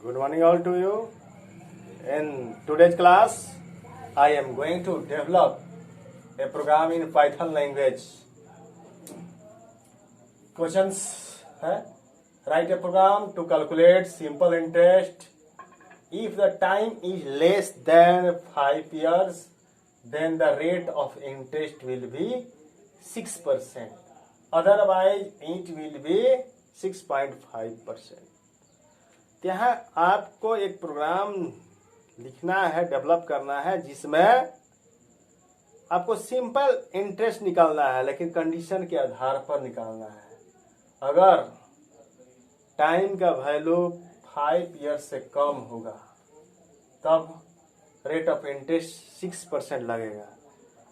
Good morning all to you. In today's class, I am going to develop a program in Python language. Questions है write a program to calculate simple interest. If the time is less than 5 years, then the rate of interest will be 6%. Otherwise, it will be 6.5%. यहाँ आपको एक programme लिखना है, develop करना है, जिसमें आपको सिंपल इंटरेस्ट निकालना है, लेकिन कंडीशन के आधार पर निकालना है। अगर टाइम का वैल्यू 5 ईयर्स से कम होगा तब रेट ऑफ इंटरेस्ट 6% लगेगा,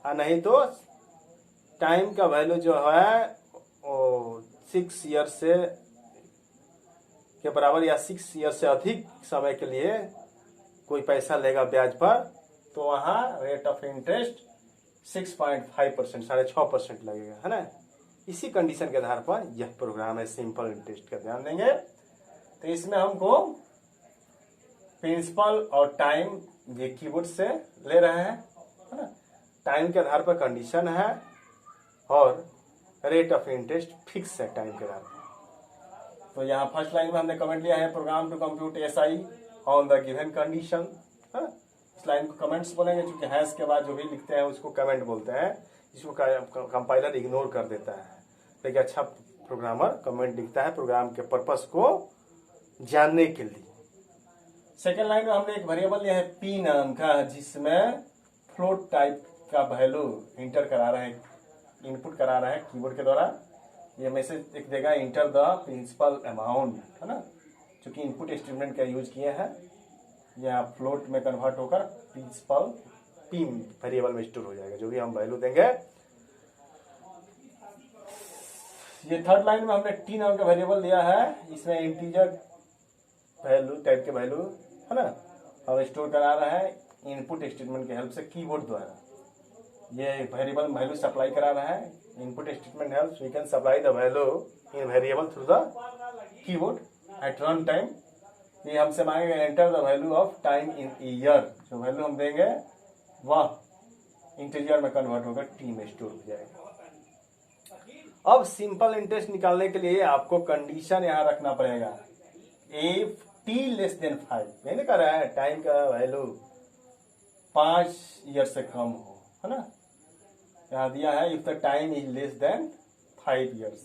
और नहीं तो टाइम का वैल्यू जो है वो 6 ईयर से के बराबर या 6 ईयर से अधिक समय के लिए कोई पैसा लेगा ब्याज पर, तो वहाँ रेट ऑफ इंटरेस्ट 6.5% 6.5% लगेगा, है ना। इसी कंडीशन के आधार पर यह प्रोग्राम है सिंपल इंटरेस्ट का। ध्यान देंगे तो इसमें हमको प्रिंसिपल और टाइम ये कीवर्ड से ले रहे हैं, है ना। टाइम के आधार पर कंडीशन है और रेट ऑफ इंटरेस्ट फिक्स है टाइम के आधार पर। तो यहाँ फर्स्ट लाइन में हमने कमेंट लिया है, program to compute SI on the given condition. इस लाइन को कमेंट्स बोलेंगे, क्योंकि हैश के बाद जो भी लिखते हैं उसको कमेंट बोलते हैं। इसको कंपाइलर इग्नोर कर देता है, लेकिन अच्छा प्रोग्रामर कमेंट लिखता है प्रोग्राम के पर्पस को जानने के लिए। सेकेंड लाइन में हमने एक वेरिएबल लिया है पी नाम का, जिसमें फ्लोट टाइप का वैल्यू इंटर करा रहा है, इनपुट करा रहा है कीबोर्ड के द्वारा। ये मैसेज एक देगा इंटर द प्रिंसिपल अमाउंट, है ना। चूंकि इनपुट स्टेटमेंट का यूज किए हैं, यह फ्लोट में कन्वर्ट होकर प्रिंसिपल पी वेरिएबल में स्टोर हो जाएगा, जो भी हम वैल्यू देंगे। ये थर्ड लाइन में हमने टी नाम का वेरिएबल लिया है, इसमें इंटीजर वैल्यू टाइप के वैल्यू, है ना, और स्टोर करा रहा है इनपुट स्टेटमेंट की हेल्प से कीबोर्ड द्वारा। ये वेरिएबल वैल्यू सप्लाई करा रहा है, input statement helps we can supply the value in variable through the keyboard at run time. ये हमसे मांगेगा enter the value of time in year, जो वैल्यू हम देंगे वह इंटीजर में कन्वर्ट होकर टी में स्टोर हो जाएगा। अब सिंपल इंटरेस्ट निकालने के लिए आपको कंडीशन यहाँ रखना पड़ेगा, इफ टी लेस देन 5, नहीं कर रहा है टाइम का वैल्यू 5 ईयर से कम हो, है ना। यहाँ दिया है if the time is less than 5 years,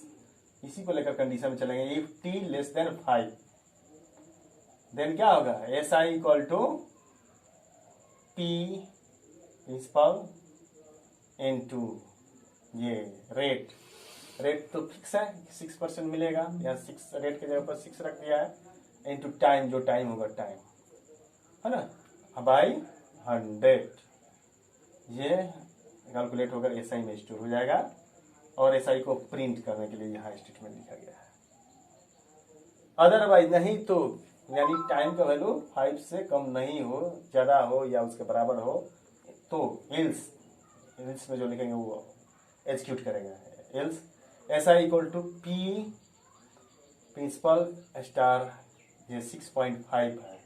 इसी को लेकर कंडीशन में चलेंगे। If T less than 5, then क्या होगा, S I equal to P principal into ये रेट तो फिक्स है 6% मिलेगा, यहाँ 6 रेट के जगह पर 6 रख दिया है, इनटू टाइम, जो टाइम होगा टाइम, है ना, बाई 100। ये कैलकुलेट होकर एसआई में स्टोर हो जाएगा, और एसआई को प्रिंट करने के लिए यहाँ स्टेटमेंट लिखा गया है। अदरवाइज नहीं तो, यानी टाइम का वैल्यू 5 से कम नहीं हो, ज्यादा हो या उसके बराबर हो, तो एल्स में जो लिखेंगे वो एग्जीक्यूट करेगा। Else SI equal to P principal star, ये 6.5 है।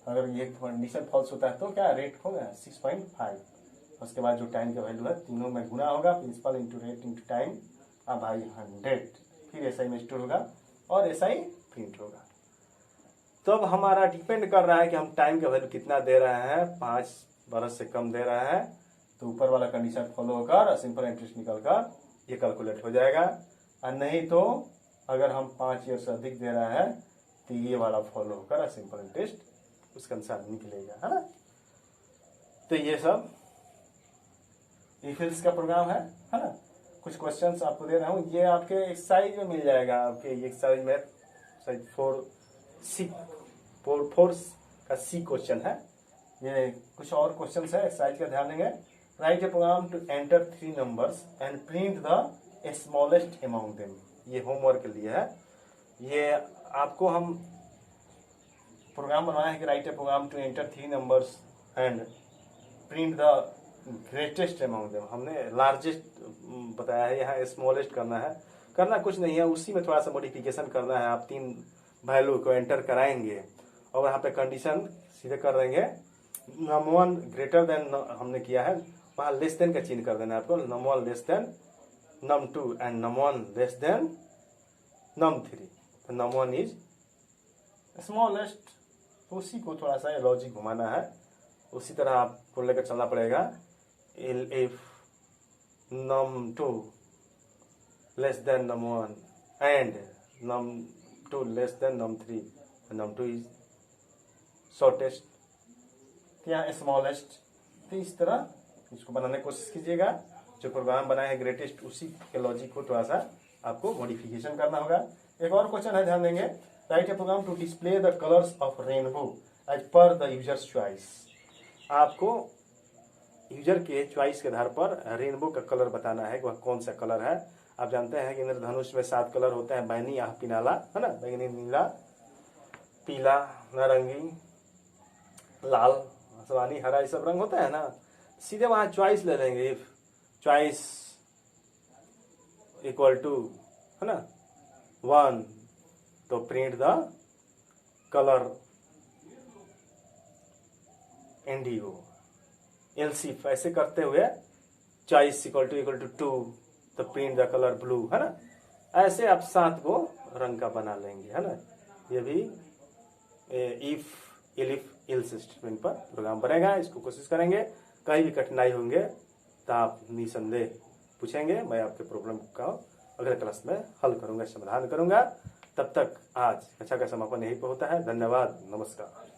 अगर ये कंडीशन फॉल्स होता है तो क्या रेट होगा 6.5, उसके बाद जो टाइम का वैल्यू है तीनों में गुना होगा, principal into rate into time by 100, फिर एसआई में स्टोर होगा और एसआई प्रिंट होगा। तो अब हमारा डिपेंड कर रहा है कि हम टाइम का वैल्यू कितना दे रहे हैं, 5 बरस से कम दे रहे हैं, तो ऊपर वाला कंडीशन फॉलो होकर सिंपल इंटरेस्ट निकलकर ये कैलकुलेट हो जाएगा। और नहीं तो अगर हम 5 ईयर से अधिक दे रहे हैं तो ये वाला फॉलो होकर सिंपल इंटरेस्ट उसके अनुसार निकलेगा, है ना। तो ये सब इफ-एल्स का प्रोग्राम है ना। कुछ क्वेश्चंस आपको दे रहा हूँ, ये आपके एक्सरसाइज में मिल जाएगा, आपके एक्सरसाइज में साइज 4 का सी क्वेश्चन है। ये कुछ और क्वेश्चन है एक्सरसाइज का, ध्यान देंगे। Write a program to enter 3 numbers and print the smallest amount them, ये होमवर्क के लिए है। ये आपको हम प्रोग्राम बनाया है कि write a program to enter 3 numbers and print the greatest amount them. हमने लार्जेस्ट बताया है, यहाँ स्मॉलेस्ट करना है, करना कुछ नहीं है, उसी में थोड़ा सा मॉडिफिकेशन करना है। आप 3 वैल्यू को एंटर कराएंगे और यहाँ पे कंडीशन सीधे कर देंगे num1 ग्रेटर देन हमने किया है, वहाँ लेस देन का चिन्ह कर देना है आपको, num1 less than num2 and num1 less than num3, तो num1 इज स्मॉलेस्ट। तो उसी को थोड़ा सा लॉजिक घुमाना है, उसी तरह आपको लेकर चलना पड़ेगा। If num2 less than num1 and num2 less than num3, num2 is shortest, यहाँ स्मॉलेस्ट। तो इस तरह इसको बनाने की कोशिश कीजिएगा। जो प्रोग्राम बनाए हैं ग्रेटेस्ट, उसी के लॉजिक को थोड़ा सा आपको मॉडिफिकेशन करना होगा। एक और क्वेश्चन है, ध्यान देंगे। Write a program to display the colours of rainbow as per the users choice. आपको यूजर के चॉइस के आधार पर रेनबो का कलर बताना है, वह कौन सा कलर है। आप जानते हैं कि इंद्रधनुष में 7 कलर होते हैं, बैगनी, आह, पिनाला, है ना, बैगनी, नीला, पीला, नारंगी, लाल, आसमानी, हरा, ये सब रंग होता है ना। सीधे वहां चॉइस ले लेंगे। इफ चॉइस इक्वल टू, है ना, 1, तो प्रिंट द कलर इंडिगो। एलसीफ ऐसे करते हुए चॉइस इक्वल टू 2, तो प्रिंट द कलर ब्लू, है ना। ऐसे आप 7 को रंग का बना लेंगे, है ना। ये भी इफ इलिफ इल्स स्टेटमेंट पर प्रोग्राम बनेगा। इसको कोशिश करेंगे। कहीं भी कठिनाई होंगे तो आप निसंदेह पूछेंगे, मैं आपके प्रॉब्लम का अगले क्लास में हल करूंगा, समाधान करूंगा। तब तक आज कक्षा का समापन यहीं पर होता है। धन्यवाद, नमस्कार।